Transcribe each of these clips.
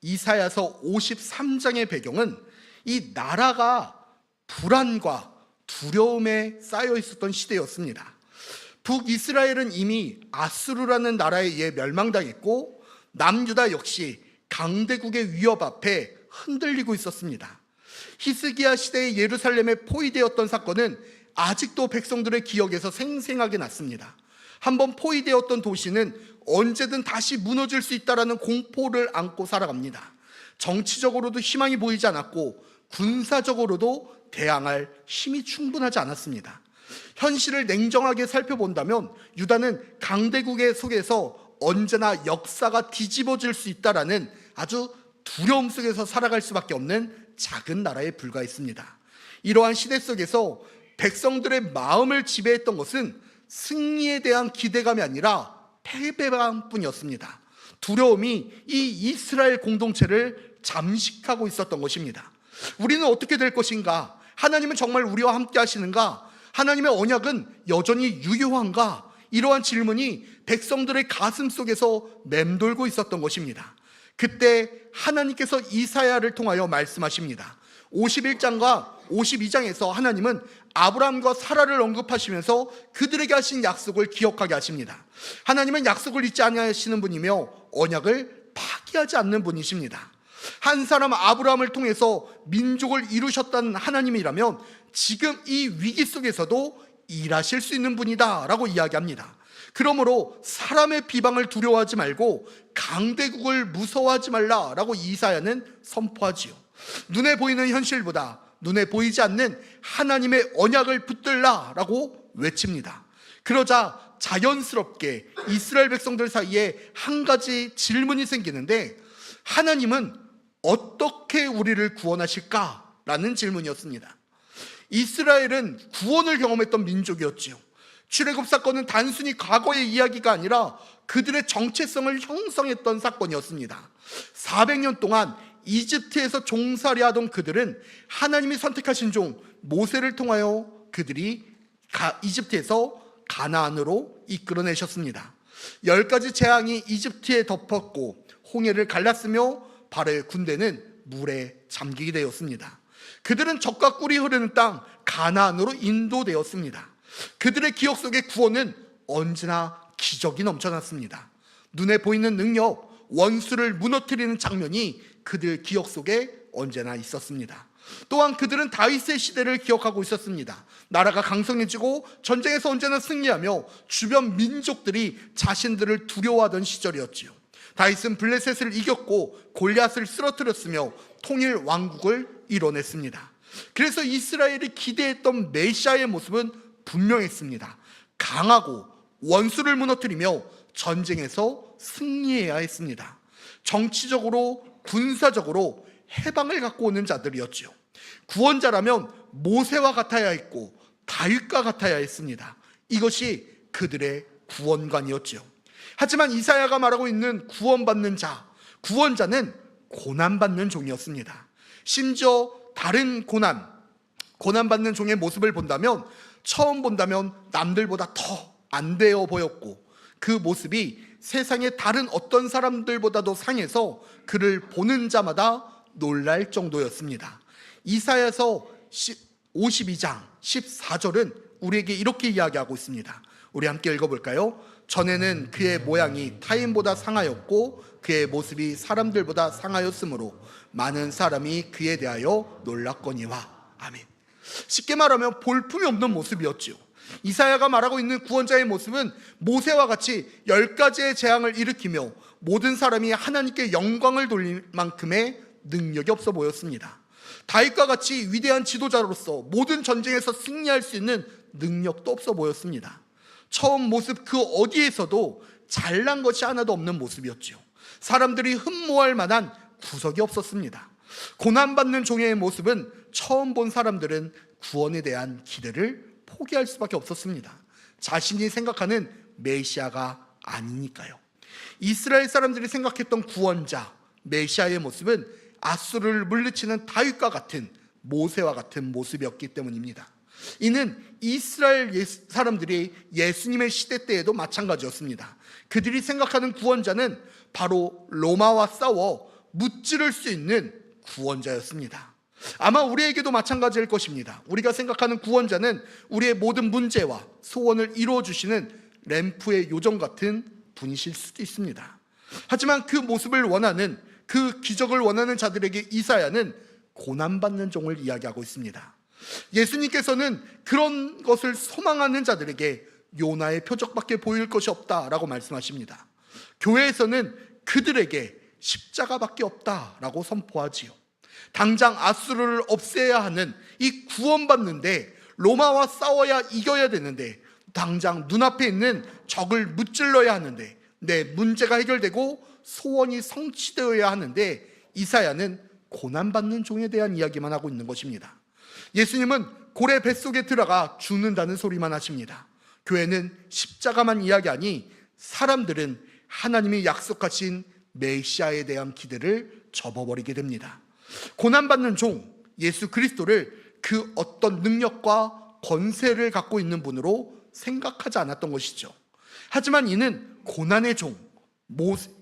이사야서 53장의 배경은 이 나라가 불안과 두려움에 쌓여 있었던 시대였습니다. 북이스라엘은 이미 아수르라는 나라에 의해 멸망당했고 남유다 역시 강대국의 위협 앞에 흔들리고 있었습니다. 히스기야 시대의 예루살렘에 포위되었던 사건은 아직도 백성들의 기억에서 생생하게 났습니다. 한번 포위되었던 도시는 언제든 다시 무너질 수 있다는 공포를 안고 살아갑니다. 정치적으로도 희망이 보이지 않았고 군사적으로도 대항할 힘이 충분하지 않았습니다. 현실을 냉정하게 살펴본다면 유다는 강대국의 속에서 언제나 역사가 뒤집어질 수 있다는 아주 두려움 속에서 살아갈 수밖에 없는 작은 나라에 불과했습니다. 이러한 시대 속에서 백성들의 마음을 지배했던 것은 승리에 대한 기대감이 아니라 패배감뿐이었습니다. 두려움이 이 이스라엘 공동체를 잠식하고 있었던 것입니다. 우리는 어떻게 될 것인가? 하나님은 정말 우리와 함께 하시는가? 하나님의 언약은 여전히 유효한가? 이러한 질문이 백성들의 가슴 속에서 맴돌고 있었던 것입니다. 그때 하나님께서 이사야를 통하여 말씀하십니다. 51장과 52장에서 하나님은 아브라함과 사라를 언급하시면서 그들에게 하신 약속을 기억하게 하십니다. 하나님은 약속을 잊지 아니하시는 분이며 언약을 파기하지 않는 분이십니다. 한 사람 아브라함을 통해서 민족을 이루셨다는 하나님이라면 지금 이 위기 속에서도 일하실 수 있는 분이다 라고 이야기합니다. 그러므로 사람의 비방을 두려워하지 말고 강대국을 무서워하지 말라라고 이사야는 선포하지요. 눈에 보이는 현실보다 눈에 보이지 않는 하나님의 언약을 붙들라라고 외칩니다. 그러자 자연스럽게 이스라엘 백성들 사이에 한 가지 질문이 생기는데, 하나님은 어떻게 우리를 구원하실까라는 질문이었습니다. 이스라엘은 구원을 경험했던 민족이었지요. 출애굽 사건은 단순히 과거의 이야기가 아니라 그들의 정체성을 형성했던 사건이었습니다. 400년 동안 이집트에서 종살이 하던 그들은 하나님이 선택하신 종 모세를 통하여 그들이 이집트에서 가나안으로 이끌어내셨습니다. 10가지 재앙이 이집트에 덮었고 홍해를 갈랐으며 바로의 군대는 물에 잠기게 되었습니다. 그들은 젖과 꿀이 흐르는 땅 가나안으로 인도되었습니다. 그들의 기억 속의 구원은 언제나 기적이 넘쳐났습니다. 눈에 보이는 능력, 원수를 무너뜨리는 장면이 그들 기억 속에 언제나 있었습니다. 또한 그들은 다윗의 시대를 기억하고 있었습니다. 나라가 강성해지고 전쟁에서 언제나 승리하며 주변 민족들이 자신들을 두려워하던 시절이었지요. 다윗은 블레셋을 이겼고 골리앗을 쓰러뜨렸으며 통일 왕국을 이뤄냈습니다. 그래서 이스라엘이 기대했던 메시아의 모습은 분명했습니다. 강하고 원수를 무너뜨리며 전쟁에서 승리해야 했습니다. 정치적으로 군사적으로 해방을 갖고 오는 자들이었지요. 구원자라면 모세와 같아야 했고 다윗과 같아야 했습니다. 이것이 그들의 구원관이었지요. 하지만 이사야가 말하고 있는 구원받는 자, 구원자는 고난받는 종이었습니다. 심지어 다른 고난받는 종의 모습을 처음 본다면 남들보다 더 안 되어 보였고 그 모습이 세상의 다른 어떤 사람들보다도 상해서 그를 보는 자마다 놀랄 정도였습니다. 이사야서 52장 14절은 우리에게 이렇게 이야기하고 있습니다. 우리 함께 읽어볼까요? 전에는 그의 모양이 타인보다 상하였고 그의 모습이 사람들보다 상하였으므로 많은 사람이 그에 대하여 놀랐거니와. 아멘. 쉽게 말하면 볼품이 없는 모습이었지요. 이사야가 말하고 있는 구원자의 모습은 모세와 같이 10가지의 재앙을 일으키며 모든 사람이 하나님께 영광을 돌릴 만큼의 능력이 없어 보였습니다. 다윗과 같이 위대한 지도자로서 모든 전쟁에서 승리할 수 있는 능력도 없어 보였습니다. 처음 모습 그 어디에서도 잘난 것이 하나도 없는 모습이었지요. 사람들이 흠모할 만한 구석이 없었습니다. 고난받는 종의 모습은 처음 본 사람들은 구원에 대한 기대를 포기할 수밖에 없었습니다. 자신이 생각하는 메시아가 아니니까요. 이스라엘 사람들이 생각했던 구원자, 메시아의 모습은 아수르를 물리치는 다윗과 같은, 모세와 같은 모습이었기 때문입니다. 이는 이스라엘 사람들이 예수님의 시대 때에도 마찬가지였습니다. 그들이 생각하는 구원자는 바로 로마와 싸워 무찌를 수 있는 구원자였습니다. 아마 우리에게도 마찬가지일 것입니다. 우리가 생각하는 구원자는 우리의 모든 문제와 소원을 이루어 주시는 램프의 요정 같은 분이실 수도 있습니다. 하지만 그 모습을 원하는, 그 기적을 원하는 자들에게 이사야는 고난받는 종을 이야기하고 있습니다. 예수님께서는 그런 것을 소망하는 자들에게 요나의 표적밖에 보일 것이 없다라고 말씀하십니다. 교회에서는 그들에게 십자가밖에 없다라고 선포하지요. 당장 아수르를 없애야 하는, 이 구원받는데 로마와 싸워야 이겨야 되는데, 당장 눈앞에 있는 적을 무찔러야 하는데, 내 문제가 해결되고 소원이 성취되어야 하는데, 이사야는 고난받는 종에 대한 이야기만 하고 있는 것입니다. 예수님은 고래 뱃속에 들어가 죽는다는 소리만 하십니다. 교회는 십자가만 이야기하니 사람들은 하나님이 약속하신 메시아에 대한 기대를 접어버리게 됩니다. 고난받는 종 예수 그리스도를 그 어떤 능력과 권세를 갖고 있는 분으로 생각하지 않았던 것이죠. 하지만 이는 고난의 종,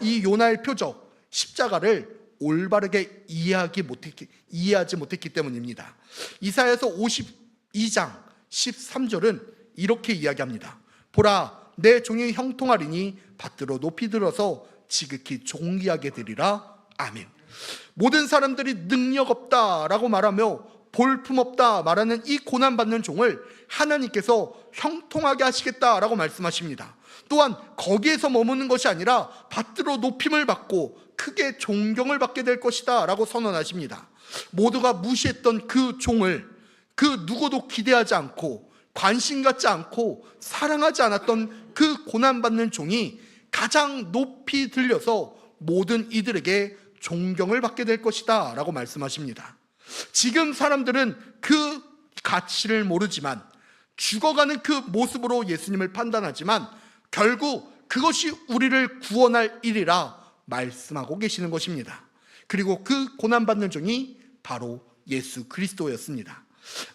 이 요나의 표적 십자가를 올바르게 이해하지 못했기 때문입니다. 이사야서 52장 13절은 이렇게 이야기합니다. 보라, 내 종이 형통하리니 받들어 높이 들어서 지극히 존귀하게 되리라. 아멘. 모든 사람들이 능력 없다라고 말하며 볼품 없다 말하는 이 고난받는 종을 하나님께서 형통하게 하시겠다라고 말씀하십니다. 또한 거기에서 머무는 것이 아니라 받들어 높임을 받고 크게 존경을 받게 될 것이다 라고 선언하십니다. 모두가 무시했던 그 종을, 그 누구도 기대하지 않고 관심 갖지 않고 사랑하지 않았던 그 고난받는 종이 가장 높이 들려서 모든 이들에게 존경을 받게 될 것이다 라고 말씀하십니다. 지금 사람들은 그 가치를 모르지만, 죽어가는 그 모습으로 예수님을 판단하지만 결국 그것이 우리를 구원할 일이라 말씀하고 계시는 것입니다. 그리고 그 고난받는 종이 바로 예수 그리스도였습니다.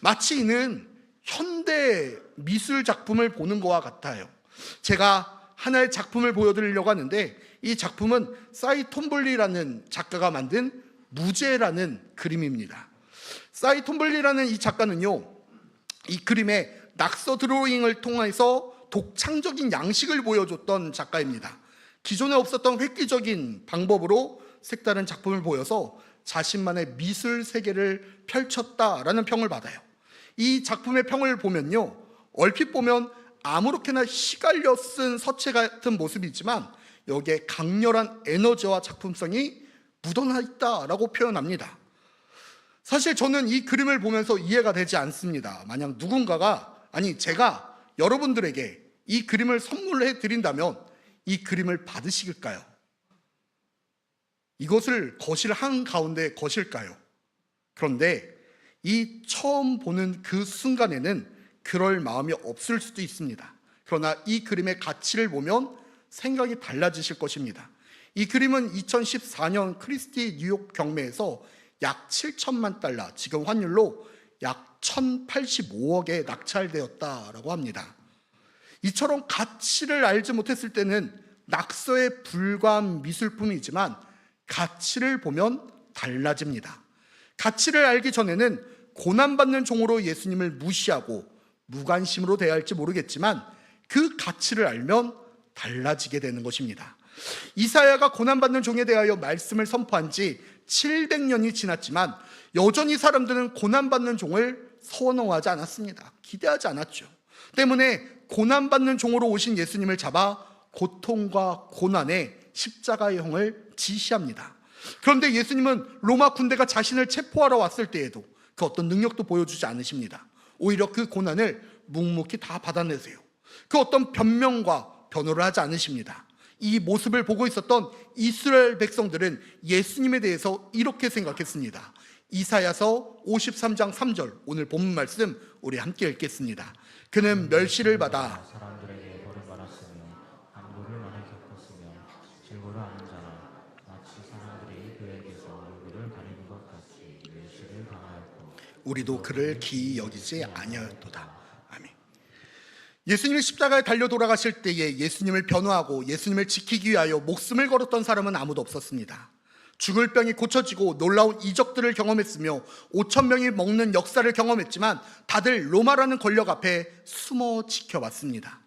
마치 이는 현대 미술 작품을 보는 것과 같아요. 제가 하나의 작품을 보여드리려고 하는데, 이 작품은 사이 톰블리라는 작가가 만든 무제라는 그림입니다. 사이 톰블리라는 이 작가는요, 이 그림에 낙서 드로잉을 통해서 독창적인 양식을 보여줬던 작가입니다. 기존에 없었던 획기적인 방법으로 색다른 작품을 보여서 자신만의 미술 세계를 펼쳤다라는 평을 받아요. 이 작품의 평을 보면요, 얼핏 보면 아무렇게나 시갈려 쓴 서체 같은 모습이지만 여기에 강렬한 에너지와 작품성이 묻어나 있다라고 표현합니다. 사실 저는 이 그림을 보면서 이해가 되지 않습니다. 만약 누군가가, 아니 제가 여러분들에게 이 그림을 선물해 드린다면 이 그림을 받으실까요? 이것을 거실 한가운데 거실까요? 그런데 이 처음 보는 그 순간에는 그럴 마음이 없을 수도 있습니다. 그러나 이 그림의 가치를 보면 생각이 달라지실 것입니다. 이 그림은 2014년 크리스티 뉴욕 경매에서 약 7천만 달러, 지금 환율로 약 1085억에 낙찰되었다라고 합니다. 이처럼 가치를 알지 못했을 때는 낙서에 불과한 미술품이지만 가치를 보면 달라집니다. 가치를 알기 전에는 고난받는 종으로 예수님을 무시하고 무관심으로 대할지 모르겠지만 그 가치를 알면 달라지게 되는 것입니다. 이사야가 고난받는 종에 대하여 말씀을 선포한 지 700년이 지났지만 여전히 사람들은 고난받는 종을 선호하지 않았습니다. 기대하지 않았죠. 때문에 고난받는 종으로 오신 예수님을 잡아 고통과 고난의 십자가의 형을 지시합니다. 그런데 예수님은 로마 군대가 자신을 체포하러 왔을 때에도 그 어떤 능력도 보여주지 않으십니다. 오히려 그 고난을 묵묵히 다 받아내세요. 그 어떤 변명과 변호를 하지 않으십니다. 이 모습을 보고 있었던 이스라엘 백성들은 예수님에 대해서 이렇게 생각했습니다. 이사야서 53장 3절, 오늘 본문 말씀 우리 함께 읽겠습니다. 그는 멸시를 받아 사람들에게 버림받았으며 함부를 많이 겪었으며 질고를 하는 자라 마치 사람들이 그에게서 얼굴을 가리는 것 같이 멸시를 당하였고 우리도 그를 기이 여기지 아니하였도다. 아멘. 예수님이 십자가에 달려 돌아가실 때에 예수님을 변호하고 예수님을 지키기 위하여 목숨을 걸었던 사람은 아무도 없었습니다. 죽을 병이 고쳐지고 놀라운 이적들을 경험했으며 5천 명이 먹는 역사를 경험했지만 다들 로마라는 권력 앞에 숨어 지켜봤습니다.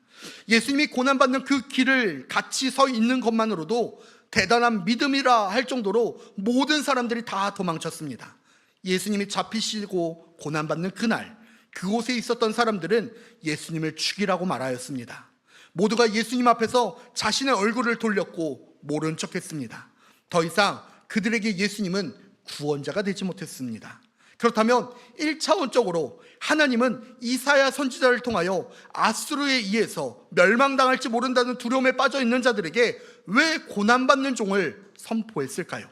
예수님이 고난받는 그 길을 같이 서 있는 것만으로도 대단한 믿음이라 할 정도로 모든 사람들이 다 도망쳤습니다. 예수님이 잡히시고 고난받는 그날, 그곳에 있었던 사람들은 예수님을 죽이라고 말하였습니다. 모두가 예수님 앞에서 자신의 얼굴을 돌렸고 모른 척했습니다. 더 이상 그들에게 예수님은 구원자가 되지 못했습니다. 그렇다면 1차원적으로 하나님은 이사야 선지자를 통하여 아수르에 의해서 멸망당할지 모른다는 두려움에 빠져 있는 자들에게 왜 고난받는 종을 선포했을까요?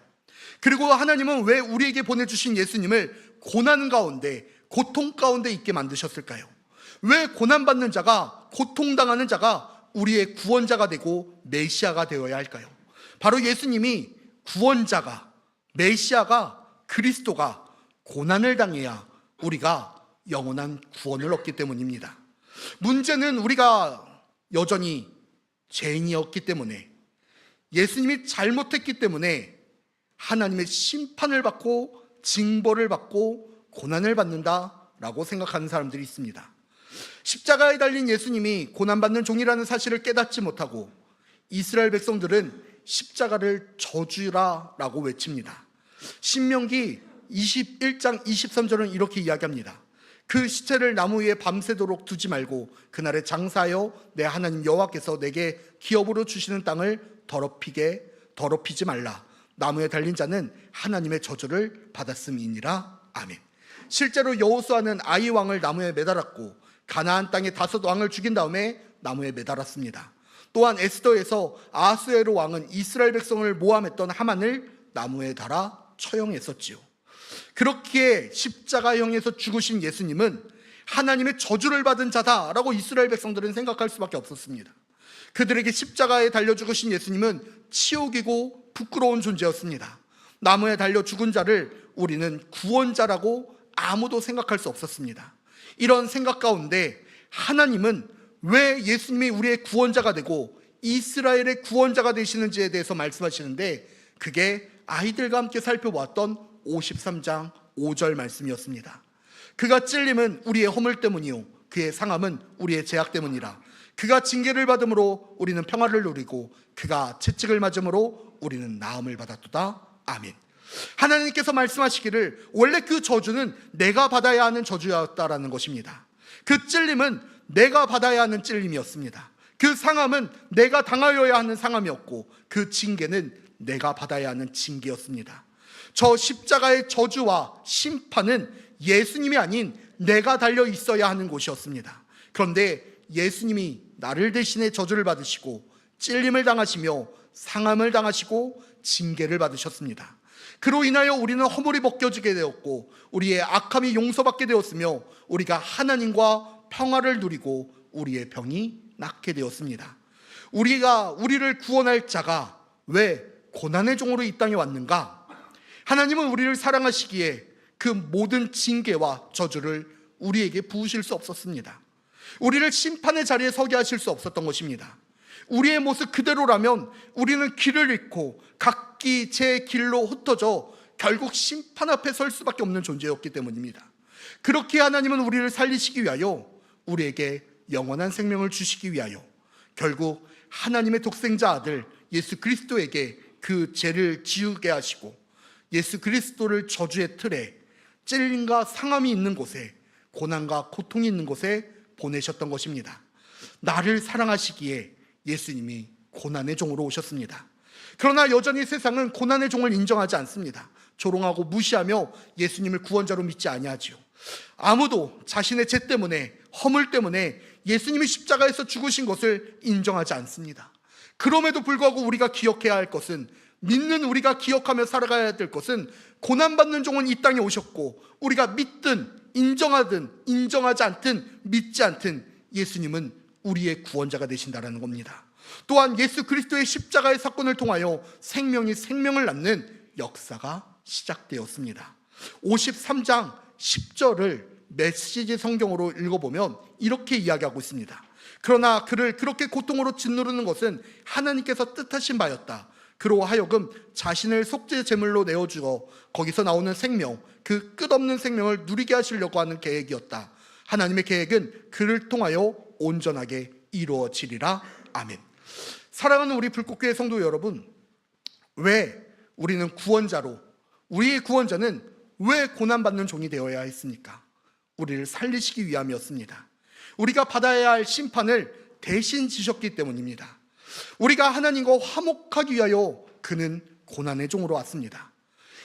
그리고 하나님은 왜 우리에게 보내주신 예수님을 고난 가운데, 고통 가운데 있게 만드셨을까요? 왜 고난받는 자가, 고통당하는 자가 우리의 구원자가 되고 메시아가 되어야 할까요? 바로 예수님이 구원자가, 메시아가, 그리스도가 고난을 당해야 우리가 영원한 구원을 얻기 때문입니다. 문제는 우리가 여전히 죄인이었기 때문에, 예수님이 잘못했기 때문에 하나님의 심판을 받고 징벌을 받고 고난을 받는다라고 생각하는 사람들이 있습니다. 십자가에 달린 예수님이 고난받는 종이라는 사실을 깨닫지 못하고 이스라엘 백성들은 십자가를 저주라라고 외칩니다. 신명기 21장 23절은 이렇게 이야기합니다. 그 시체를 나무 위에 밤새도록 두지 말고 그날에 장사하여 내 하나님 여호와께서 내게 기업으로 주시는 땅을 더럽히지 말라. 나무에 달린 자는 하나님의 저주를 받았음이니라. 아멘. 실제로 여호수아는 아이 왕을 나무에 매달았고 가나안 땅에 5 왕을 죽인 다음에 나무에 매달았습니다. 또한 에스더에서 아하수에로 왕은 이스라엘 백성을 모함했던 하만을 나무에 달아 처형했었지요. 그렇게 십자가형에서 죽으신 예수님은 하나님의 저주를 받은 자다라고 이스라엘 백성들은 생각할 수밖에 없었습니다. 그들에게 십자가에 달려 죽으신 예수님은 치욕이고 부끄러운 존재였습니다. 나무에 달려 죽은 자를 우리는 구원자라고 아무도 생각할 수 없었습니다. 이런 생각 가운데 하나님은 왜 예수님이 우리의 구원자가 되고 이스라엘의 구원자가 되시는지에 대해서 말씀하시는데, 그게 아이들과 함께 살펴보았던 53장 5절 말씀이었습니다. 그가 찔림은 우리의 허물 때문이요 그의 상함은 우리의 죄악 때문이라. 그가 징계를 받음으로 우리는 평화를 누리고 그가 채찍을 맞음으로 우리는 나음을 받았도다. 아멘. 하나님께서 말씀하시기를 원래 그 저주는 내가 받아야 하는 저주였다라는 것입니다. 그 찔림은 내가 받아야 하는 찔림이었습니다. 그 상함은 내가 당하여야 하는 상함이었고 그 징계는 내가 받아야 하는 징계였습니다. 저 십자가의 저주와 심판은 예수님이 아닌 내가 달려 있어야 하는 곳이었습니다. 그런데 예수님이 나를 대신해 저주를 받으시고 찔림을 당하시며 상함을 당하시고 징계를 받으셨습니다. 그로 인하여 우리는 허물이 벗겨지게 되었고 우리의 악함이 용서받게 되었으며 우리가 하나님과 평화를 누리고 우리의 병이 낫게 되었습니다. 우리를 구원할 자가 왜 고난의 종으로 이 땅에 왔는가? 하나님은 우리를 사랑하시기에 그 모든 징계와 저주를 우리에게 부으실 수 없었습니다. 우리를 심판의 자리에 서게 하실 수 없었던 것입니다. 우리의 모습 그대로라면 우리는 길을 잃고 각기 제 길로 흩어져 결국 심판 앞에 설 수밖에 없는 존재였기 때문입니다. 그렇게 하나님은 우리를 살리시기 위하여 우리에게 영원한 생명을 주시기 위하여 결국 하나님의 독생자 아들 예수 그리스도에게 그 죄를 지우게 하시고 예수 그리스도를 저주의 틀에 찔림과 상함이 있는 곳에 고난과 고통이 있는 곳에 보내셨던 것입니다. 나를 사랑하시기에 예수님이 고난의 종으로 오셨습니다. 그러나 여전히 세상은 고난의 종을 인정하지 않습니다. 조롱하고 무시하며 예수님을 구원자로 믿지 아니하지요. 아무도 자신의 죄 때문에 허물 때문에 예수님이 십자가에서 죽으신 것을 인정하지 않습니다. 그럼에도 불구하고 우리가 기억해야 할 것은, 믿는 우리가 기억하며 살아가야 될 것은 고난받는 종은 이 땅에 오셨고 우리가 믿든 인정하든 인정하지 않든 믿지 않든 예수님은 우리의 구원자가 되신다는 겁니다. 또한 예수 그리스도의 십자가의 사건을 통하여 생명이 생명을 낳는 역사가 시작되었습니다. 53장 10절을 메시지 성경으로 읽어보면 이렇게 이야기하고 있습니다. 그러나 그를 그렇게 고통으로 짓누르는 것은 하나님께서 뜻하신 바였다. 그로 하여금 자신을 속죄 제물로 내어주어 거기서 나오는 생명, 그 끝없는 생명을 누리게 하시려고 하는 계획이었다. 하나님의 계획은 그를 통하여 온전하게 이루어지리라. 아멘. 사랑하는 우리 불꽃교회 성도 여러분, 왜 우리는 구원자로, 우리의 구원자는 왜 고난받는 종이 되어야 했습니까? 우리를 살리시기 위함이었습니다. 우리가 받아야 할 심판을 대신 지셨기 때문입니다. 우리가 하나님과 화목하기 위하여 그는 고난의 종으로 왔습니다.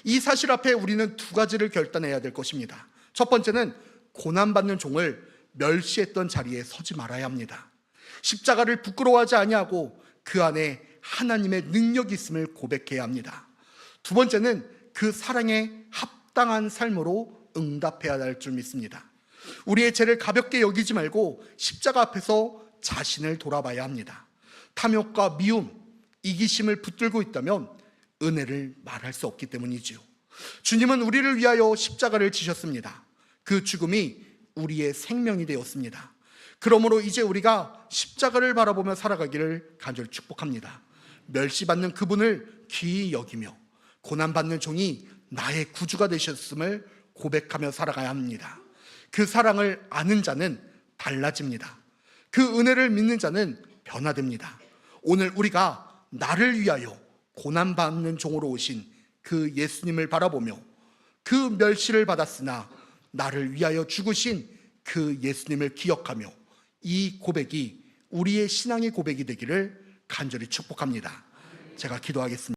이 사실 앞에 우리는 두 가지를 결단해야 될 것입니다. 첫 번째는 고난받는 종을 멸시했던 자리에 서지 말아야 합니다. 십자가를 부끄러워하지 아니하고 그 안에 하나님의 능력이 있음을 고백해야 합니다. 두 번째는 그 사랑에 합당한 삶으로 응답해야 할 줄 믿습니다. 우리의 죄를 가볍게 여기지 말고 십자가 앞에서 자신을 돌아봐야 합니다. 탐욕과 미움, 이기심을 붙들고 있다면 은혜를 말할 수 없기 때문이지요. 주님은 우리를 위하여 십자가를 지셨습니다. 그 죽음이 우리의 생명이 되었습니다. 그러므로 이제 우리가 십자가를 바라보며 살아가기를 간절히 축복합니다. 멸시받는 그분을 귀히 여기며 고난받는 종이 나의 구주가 되셨음을 고백하며 살아가야 합니다. 그 사랑을 아는 자는 달라집니다. 그 은혜를 믿는 자는 변화됩니다. 오늘 우리가 나를 위하여 고난받는 종으로 오신 그 예수님을 바라보며 그 멸시를 받았으나 나를 위하여 죽으신 그 예수님을 기억하며 이 고백이 우리의 신앙의 고백이 되기를 간절히 축복합니다. 제가 기도하겠습니다.